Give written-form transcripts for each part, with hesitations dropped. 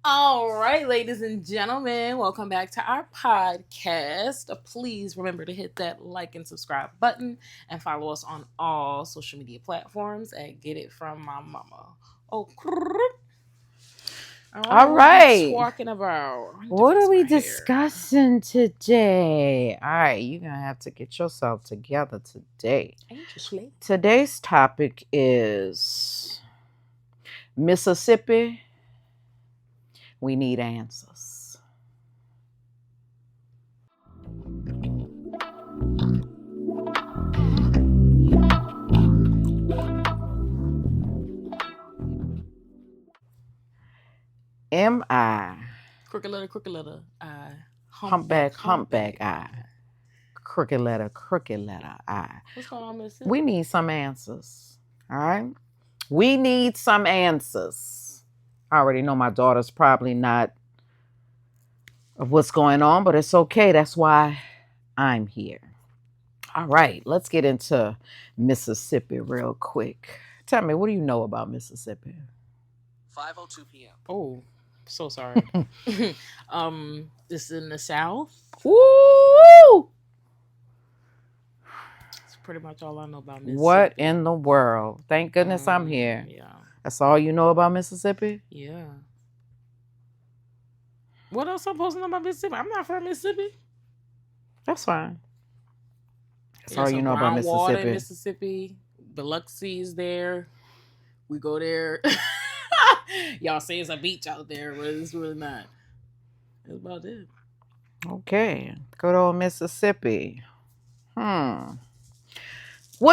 All right, ladies and gentlemen, welcome back to our podcast. Please remember to hit that like and subscribe button and follow us on all social media platforms at Get It From My Mama. Oh, all right, All what are we right. talking about? I need to What fix are my we hair. discussing today? All right, you're going to have to get yourself together today. Anxiously. Today's topic is Mississippi. We need answers. Am I Crooked letter, humpback I? Crooked letter I. What's going on, Mississippi? We need some answers. All right? We need some answers. I already know my daughter's probably not of what's going on, but it's okay. That's why I'm here. All right, let's get into Mississippi real quick. Tell me, what do you know about Mississippi? 5:02 p.m. Oh, so sorry. This is in the South. Woo! That's pretty much all I know about Mississippi. What in the world? Thank goodness I'm here. Yeah. That's all you know about Mississippi? Yeah. What else I'm supposed to know about Mississippi? I'm not from Mississippi. That's fine. That's There's all you some know about brown water in Mississippi. Mississippi. Biloxi's there. We go there. Y'all say it's a beach out there, but it's really not. That's about it. Okay, good old Mississippi. What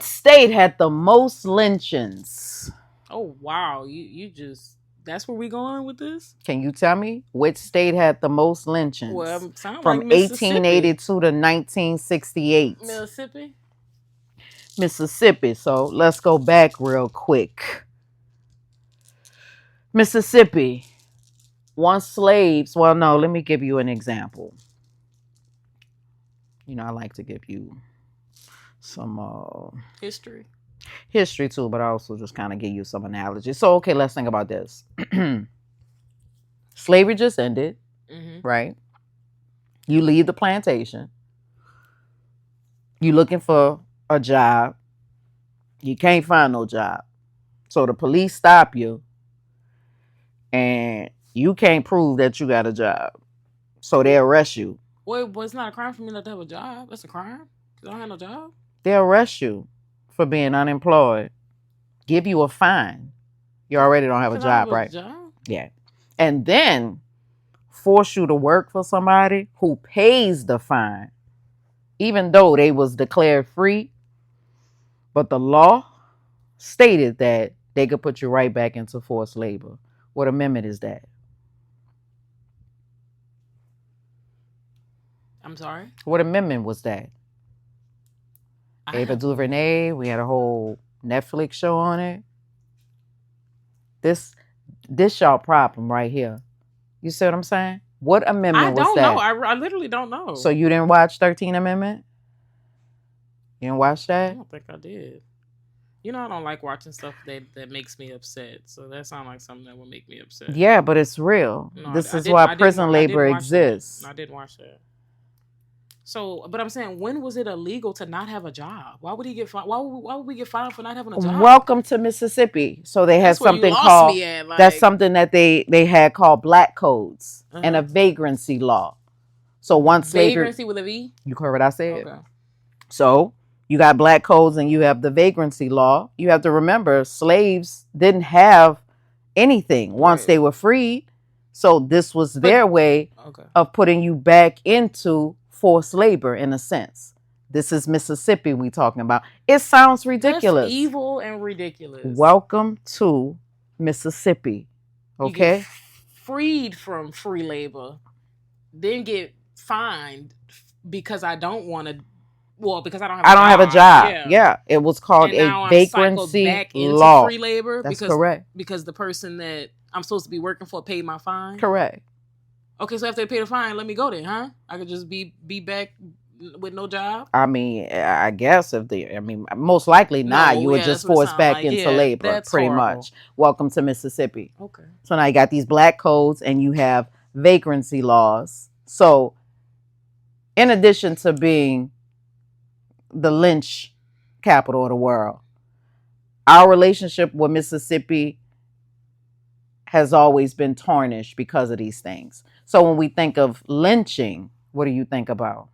state had the most lynchings? Oh wow, you just that's where we going with this? Can you tell me which state had the most lynchings? Well, sound from like Mississippi. 1882 to 1968. Mississippi. So let's go back real quick. Mississippi. Once slaves. Well, no, let me give you an example. You know, I like to give you some history too, but I also just kind of give you some analogies. So, okay, let's think about this. Slavery just ended, right? You leave the plantation. You looking for a job. You can't find no job. So the police stop you and you can't prove that you got a job. So they arrest you. Well, it's not a crime for me not to have a job. That's a crime. Because I don't have no job. They arrest you for being unemployed. Give you a fine. You already don't have a job, right? Yeah. And then force you to work for somebody who pays the fine. Even though they was declared free. But the law stated that they could put you right back into forced labor. What amendment is that? I'm sorry? What amendment was that? Ava DuVernay. We had a whole Netflix show on it. This y'all problem right here. You see what I'm saying? What amendment was that? I don't know. I literally don't know. So you didn't watch 13th Amendment? You didn't watch that? I don't think I did. You know, I don't like watching stuff that makes me upset. So that sounds like something that would make me upset. Yeah, but it's real. No, this is why prison labor exists. I didn't watch that. So, but I'm saying, when was it illegal to not have a job? Why would he get fined? Why would we get fined for not having a job? Welcome to Mississippi. So they had something called that's something that they had called black codes and a vagrancy law. So once vagrancy with a V. You heard what I said. Okay. So you got black codes and you have the vagrancy law. You have to remember, slaves didn't have anything once they were freed. So this was their way of putting you back into forced labor in a sense. This is Mississippi we talking about. It sounds ridiculous. That's evil and ridiculous. Welcome to Mississippi. Okay? You get freed from free labor, then get fined because I don't want to. Well, because I don't have a job. Yeah. It was called a vagrancy law. Free labor. That's correct. Because the person that I'm supposed to be working for paid my fine. Correct. Okay, so after they pay the fine, let me go then, huh? I could just be back with no job? I mean, I guess most likely not. You were just forced back into labor, pretty much. Welcome to Mississippi. Okay. So now you got these black codes and you have vagrancy laws. So in addition to being the lynch capital of the world, our relationship with Mississippi has always been tarnished because of these things. So when we think of lynching, what do you think about?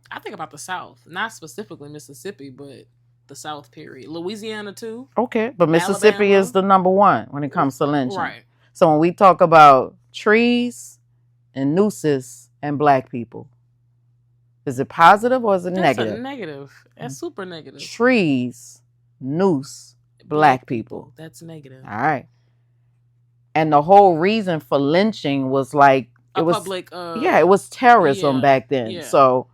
I think about the South, not specifically Mississippi, but the South period. Louisiana too. Okay, but Mississippi is the number one when it comes to lynching. Right. So when we talk about trees and nooses and black people, is it positive or is it negative? That's negative. That's super negative. Trees, noose, black people. That's negative. All right. And the whole reason for lynching was like it was terrorism back then. Yeah. So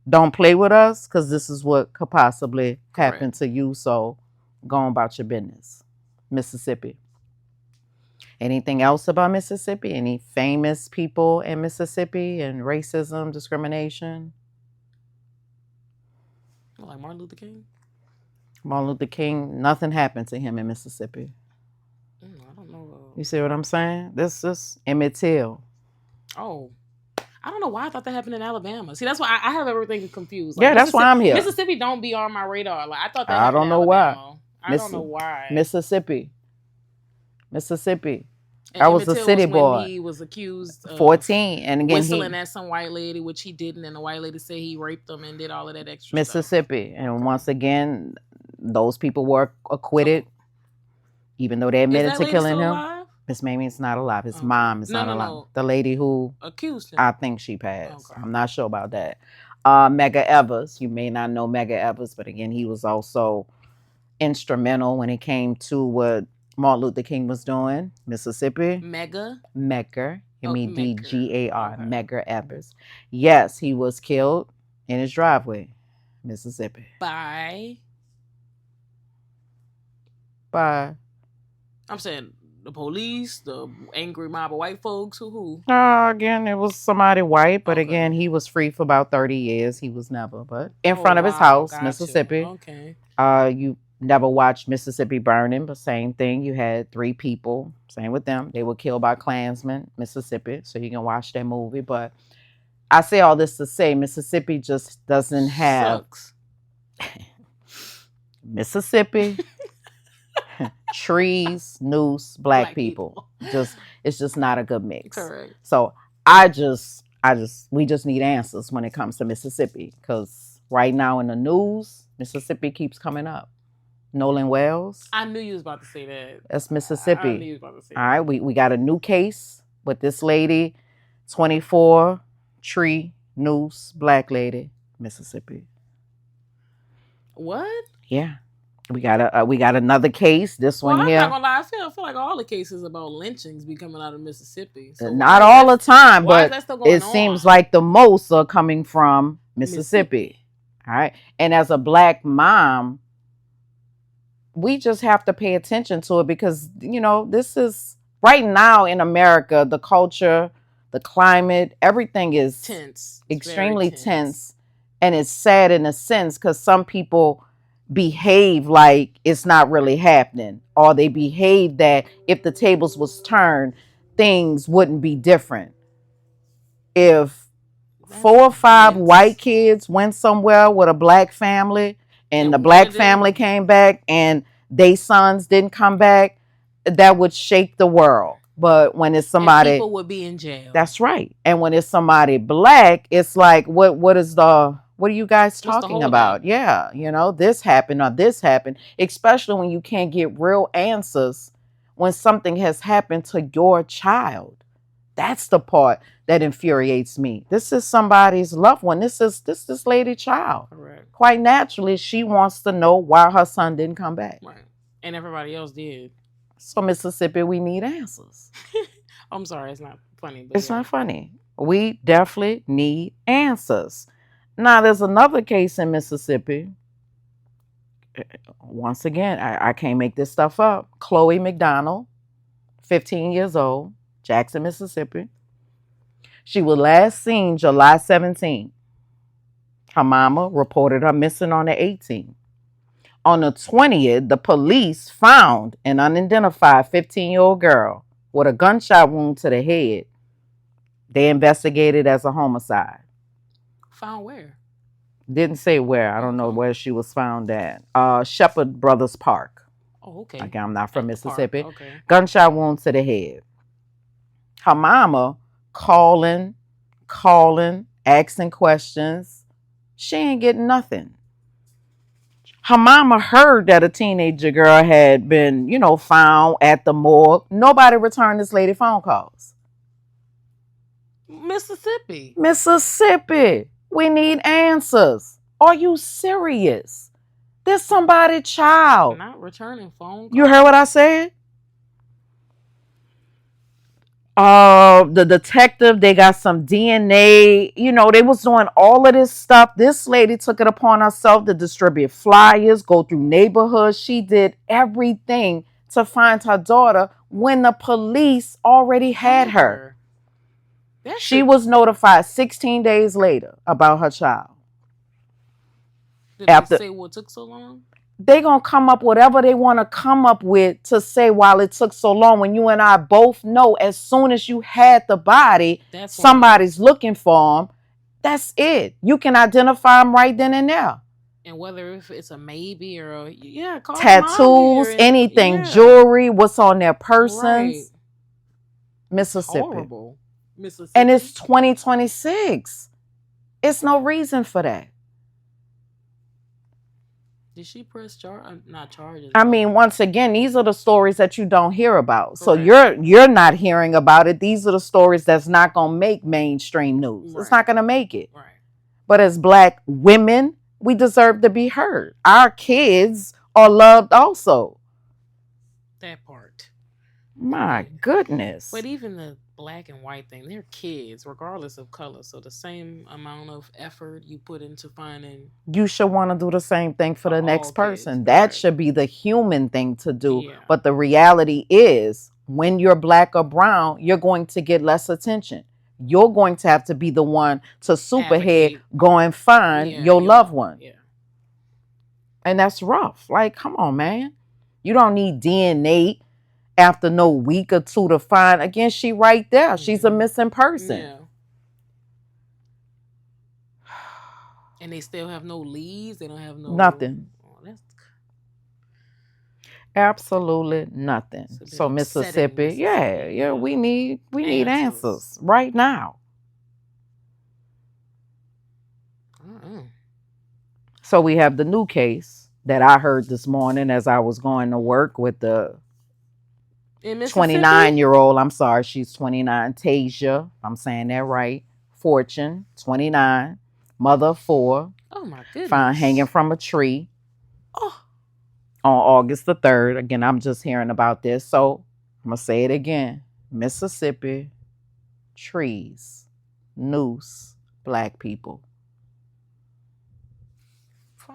don't play with us because this is what could possibly happen to you. So go on about your business. Mississippi. Anything else about Mississippi? Any famous people in Mississippi and racism, discrimination? Like Martin Luther King? Martin Luther King, nothing happened to him in Mississippi. I don't know. You see what I'm saying? This is Emmett Till. Oh. I don't know why I thought that happened in Alabama. See, that's why I have everything confused. Like, yeah, that's why I'm here. Mississippi don't be on my radar. Like I thought that I don't know why. I don't know why. Mississippi. And I was a city boy. He was accused of 14, and again whistling at some white lady, which he didn't, and the white lady said he raped them and did all of that extra Mississippi. stuff. And once again, those people were acquitted, even though they admitted to killing him. Alive? Miss Mamie's not alive. His mom is not alive. No. The lady who accused him. I think she passed. Okay. I'm not sure about that. Medgar Evers. You may not know Medgar Evers, but again, he was also instrumental when it came to what Martin Luther King was doing. Mississippi. Medgar. Medgar. Medgar. Medgar Evers. Yes, he was killed in his driveway, Mississippi. By. I'm saying the police, the angry mob of white folks, who? Again, it was somebody white, but again, he was free for about 30 years. He was never, but in front of his house, Mississippi. Okay. You never watched Mississippi Burning, but same thing. You had 3 people, same with them. They were killed by Klansmen, Mississippi, so you can watch that movie. But I say all this to say Mississippi just doesn't have... Sucks. Mississippi... trees, noose, black people. It's just not a good mix. Correct. So we just need answers when it comes to Mississippi, because right now in the news, Mississippi keeps coming up. Nolan Wells. I knew you was about to say that. That's Mississippi. I knew you was about to say that. All right, we got a new case with this lady, 24, tree, noose, black lady, Mississippi. What? Yeah. We got another case. This one here. I'm not gonna lie. I feel like all the cases about lynchings be coming out of Mississippi. So not all the time, but it seems like the most are coming from Mississippi. All right. And as a black mom, we just have to pay attention to it because, this is right now in America, the culture, the climate, everything is tense. Extremely tense. And it's sad in a sense because some people behave like it's not really happening, or they behave that if the tables was turned, things wouldn't be different. If 4 or 5 white kids went somewhere with a black family and the black family came back and they sons didn't come back, that would shake the world. But when it's somebody, and people would be in jail. That's right. And when it's somebody black, it's like, what are you guys talking about? Yeah, this happened or this happened, especially when you can't get real answers when something has happened to your child. That's the part that infuriates me. This is somebody's loved one. This lady's child. Correct. Quite naturally, she wants to know why her son didn't come back. Right. And everybody else did. So Mississippi, we need answers. I'm sorry, it's not funny. But it's not funny. We definitely need answers. Now, there's another case in Mississippi. Once again, I can't make this stuff up. Chloe McDonald, 15 years old, Jackson, Mississippi. She was last seen July 17th. Her mama reported her missing on the 18th. On the 20th, the police found an unidentified 15-year-old girl with a gunshot wound to the head. They investigated as a homicide. Found where? Didn't say where. I don't know where she was found at. Shepherd Brothers Park. Oh, okay. Again, I'm not from Mississippi. Okay. Gunshot wound to the head. Her mama calling, asking questions. She ain't getting nothing. Her mama heard that a teenager girl had been, found at the morgue. Nobody returned this lady phone calls. Mississippi. We need answers. Are you serious? There's somebody's child. Not returning phone calls. You heard what I said? The detective, they got some DNA. They was doing all of this stuff. This lady took it upon herself to distribute flyers, go through neighborhoods. She did everything to find her daughter when the police already had her. She was notified 16 days later about her child. Did they say what took so long? They gonna come up whatever they want to come up with to say while it took so long, when you and I both know as soon as you had the body, somebody's looking for them. That's it. You can identify them right then and there. And whether if it's a maybe or tattoos, anything, jewelry, what's on their persons. Right. Mississippi. Horrible. Mississippi. And it's 2026. It's no reason for that. Did she press not charges? I mean, once again, these are the stories that you don't hear about. Correct. So you're not hearing about it. These are the stories that's not going to make mainstream news. Right. It's not going to make it. Right. But as Black women, we deserve to be heard. Our kids are loved also. That part. My goodness. But even the Black and white thing, they're kids regardless of color, so the same amount of effort you put into finding, you should want to do the same thing for the next person. That should be the human thing to do. Yeah. But the reality is, when you're Black or brown, you're going to get less attention. You're going to have to be the one to superhead, go and find your loved one. Yeah. And that's rough. Like, come on, man. You don't need DNA after no week or two to find. Again, she right there. Mm-hmm. She's a missing person. Yeah. And they still have no leads. They don't have nothing. Absolutely nothing. So Mississippi, yeah, we need answers right now. So we have the new case that I heard this morning as I was going to work with the 29-year-old. I'm sorry, she's 29. Tasia, I'm saying that right. Fortune, 29. Mother of 4. Oh my goodness. Found hanging from a tree. Oh. On August the 3rd. Again, I'm just hearing about this. So I'm going to say it again. Mississippi, trees, noose, Black people.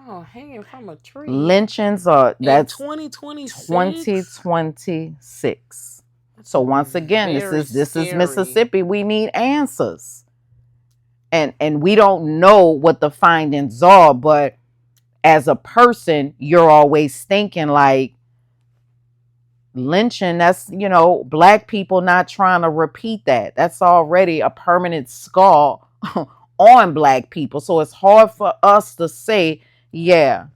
Oh, hanging from a tree. Lynchings are, that's 2026. 2026. So once again, this is Mississippi. We need answers. And we don't know what the findings are, but as a person, you're always thinking like, lynching, that's, Black people not trying to repeat that. That's already a permanent scar on Black people. So it's hard for us to say, yeah,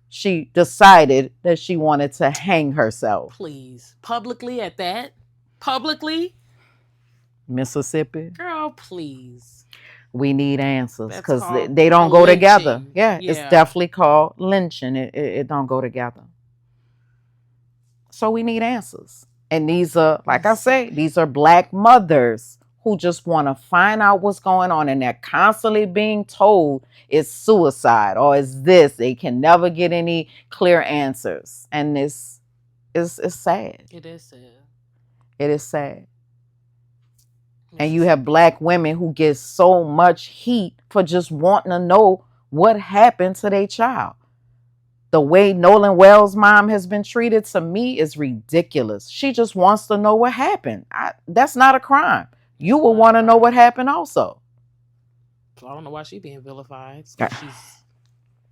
she decided that she wanted to hang herself. Please. Publicly at that? Publicly? Mississippi? Girl, please. We need answers because they don't go together. Yeah, it's definitely called lynching. It don't go together. So we need answers. And these are, like I say, these are Black mothers who just want to find out what's going on. And they're constantly being told it's suicide or it's this. They can never get any clear answers. And it's sad. It is sad. It is sad. And you have Black women who get so much heat for just wanting to know what happened to their child. The way Nolan Wells' mom has been treated, to me, is ridiculous. She just wants to know what happened. That's not a crime. You will want to know what happened also. So I don't know why she's being vilified.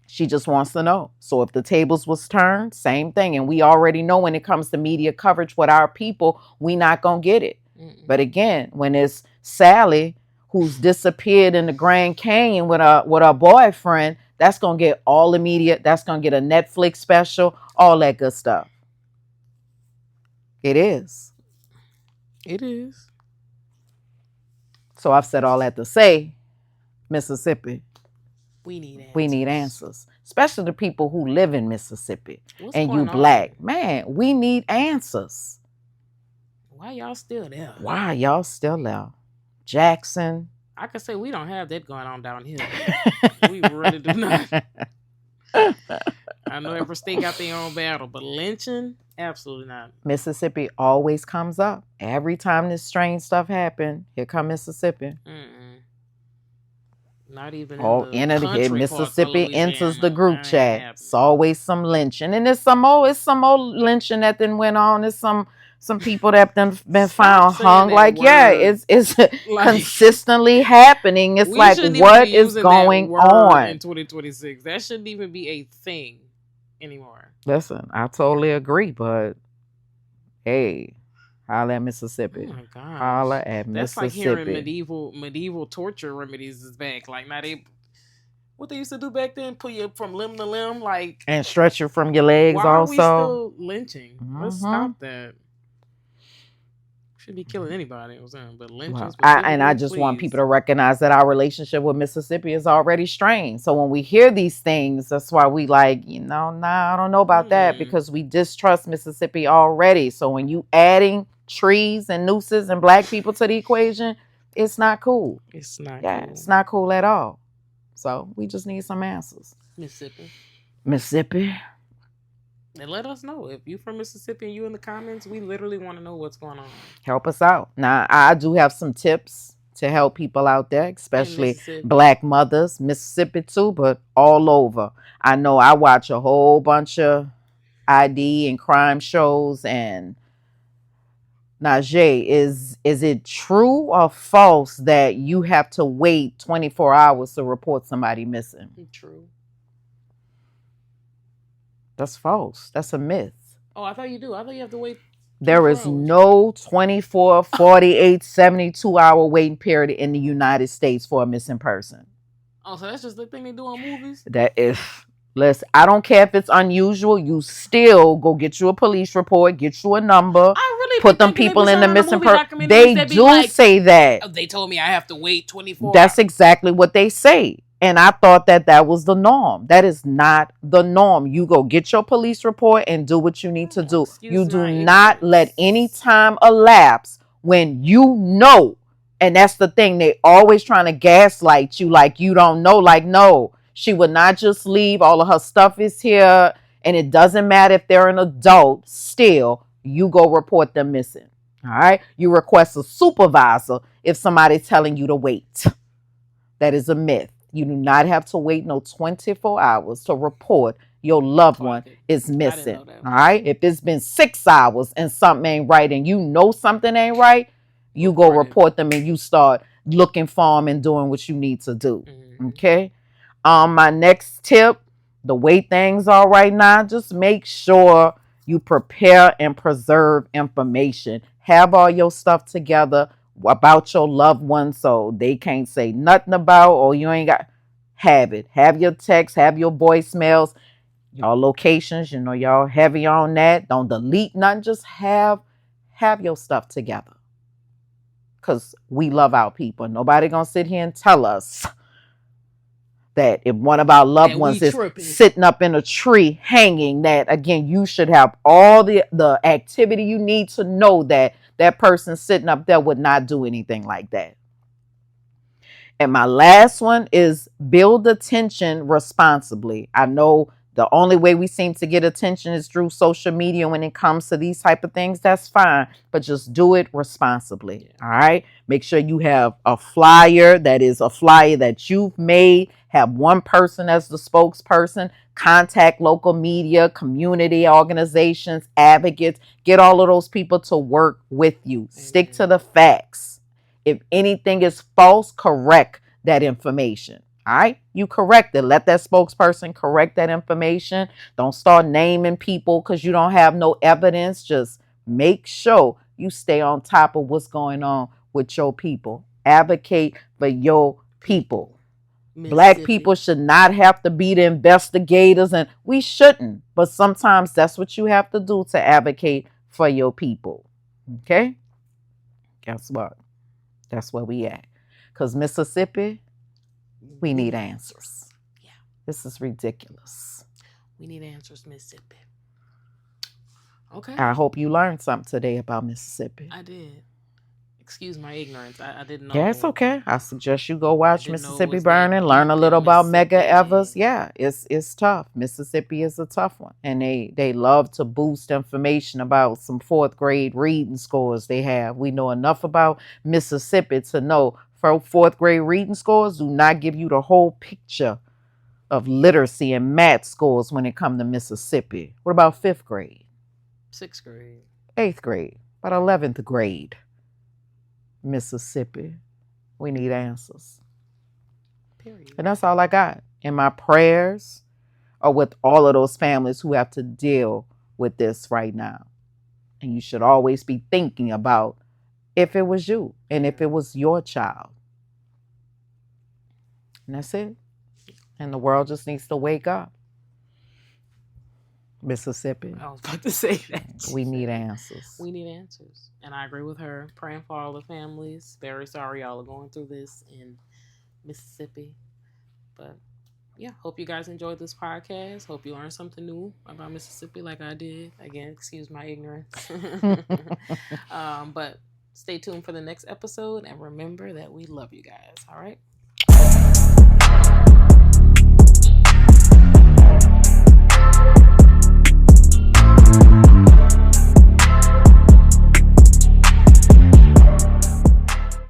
She just wants to know. So if the tables was turned, same thing. And we already know when it comes to media coverage with our people, we not going to get it. Mm-mm. But again, when it's Sally who's disappeared in the Grand Canyon with her boyfriend, that's going to get all the media. That's going to get a Netflix special, all that good stuff. It is. It is. So I've said all that to say, Mississippi, we need answers. We need answers, especially the people who live in Mississippi. And you black. Man, we need answers. Why y'all still there? Why y'all still there? Jackson. I could say we don't have that going on down here. We really do not. I know every state got their own battle, but lynching, absolutely not. Mississippi always comes up. Every time this strange stuff happens, here come Mississippi. Mm-mm. Not even Mississippi enters the group chat. It's always some lynching, and it's some old lynching that then went on. It's some people that have been found hung. Like word. Yeah, it's like, consistently happening. It's like what is going on in 2026? That shouldn't even be a thing anymore. Listen, I totally agree, but hey. Holla at Mississippi. Oh my God. Holla at That's Mississippi. That's like hearing medieval torture remedies is back. Like now what they used to do back then, pull you from limb to limb, like and stretch you from your legs. Why also, are we still lynching? Mm-hmm. Let's stop that. Should be killing anybody, but lynching. Well, I just want people to recognize that our relationship with Mississippi is already strained. So when we hear these things, that's why we like, I don't know about that because we distrust Mississippi already. So when you adding trees and nooses and black people to the equation, it's not cool. It's not. Yeah, cool. It's not cool at all. So we just need some answers. Mississippi. And let us know if you from Mississippi and you in the comments. We literally want to know what's going on. Help us out. Now, I do have some tips to help people out there, especially black mothers, Mississippi too, but all over. I know I watch a whole bunch of ID and crime shows. And Najee, is it true or false that you have to wait 24 hours to report somebody missing? True. That's false. That's a myth. Oh, I thought you do. I thought you have to wait. There is no 24, 48, 72-hour waiting period in the United States for a missing person. Oh, so that's just the thing they do on movies? That is. Listen, I don't care if it's unusual. You still go get you a police report, get you a number, put them people in the missing person. They do say that. They told me I have to wait 24 That's hours. Exactly what they say. And I thought that was the norm. That is not the norm. You go get your police report and do what you need to do. You do not let any time elapse when you know. And that's the thing. They always trying to gaslight you like you don't know. Like, no, she would not just leave. All of her stuff is here. And it doesn't matter if they're an adult. Still, you go report them missing. All right. You request a supervisor if somebody's telling you to wait. That is a myth. You do not have to wait no 24 hours to report your loved one is missing. All right. If it's been 6 hours and something ain't right and you know something ain't right, you go report them and you start looking for them and doing what you need to do. Mm-hmm. Okay. My next tip, the way things are right now, just make sure you prepare and preserve information. Have all your stuff together about your loved one so they can't say nothing about, or you ain't got, have it. Have your texts, have your voicemails, y'all locations, y'all heavy on that. Don't delete nothing. Just have your stuff together. Because we love our people. Nobody gonna sit here and tell us that if one of our loved ones is sitting up in a tree hanging, that again, you should have all the activity you need to know that that person sitting up there would not do anything like that. And my last one is build attention responsibly. I know the only way we seem to get attention is through social media when it comes to these type of things. That's fine, but just do it responsibly. Yeah. All right. Make sure you have a flyer that is a flyer that you've made. Have one person as the spokesperson. Contact local media, community organizations, advocates. Get all of those people to work with you. Stick to the facts. If anything is false, correct that information. All right, you correct it. Let that spokesperson correct that information. Don't start naming people because you don't have no evidence. Just make sure you stay on top of what's going on with your people. Advocate for your people. Black people should not have to be the investigators, and we shouldn't. But sometimes that's what you have to do to advocate for your people. Okay? Guess what? That's where we at. Because Mississippi, we need answers. Yeah. This is ridiculous. We need answers, Mississippi. Okay. I hope you learned something today about Mississippi. I did. Excuse my ignorance. I didn't know. Yeah, it's okay. I suggest you go watch Mississippi Burning, learn a little about Medgar Evers. Yeah, it's tough. Mississippi is a tough one. And they love to boost information about some 4th grade reading scores they have. We know enough about Mississippi to know for 4th grade reading scores do not give you the whole picture of literacy and math scores when it comes to Mississippi. What about 5th grade? 6th grade. 8th grade. About 11th grade. Mississippi. We need answers. Period. And that's all I got. And my prayers are with all of those families who have to deal with this right now. And you should always be thinking about if it was you and if it was your child. And that's it. And the world just needs to wake up. Mississippi. I was about to say that. We need answers. We need answers. And I agree with her. Praying for all the families. Very sorry y'all are going through this in Mississippi. But yeah, hope you guys enjoyed this podcast. Hope you learned something new about Mississippi like I did. Again, excuse my ignorance. But stay tuned for the next episode. And remember that we love you guys. All right?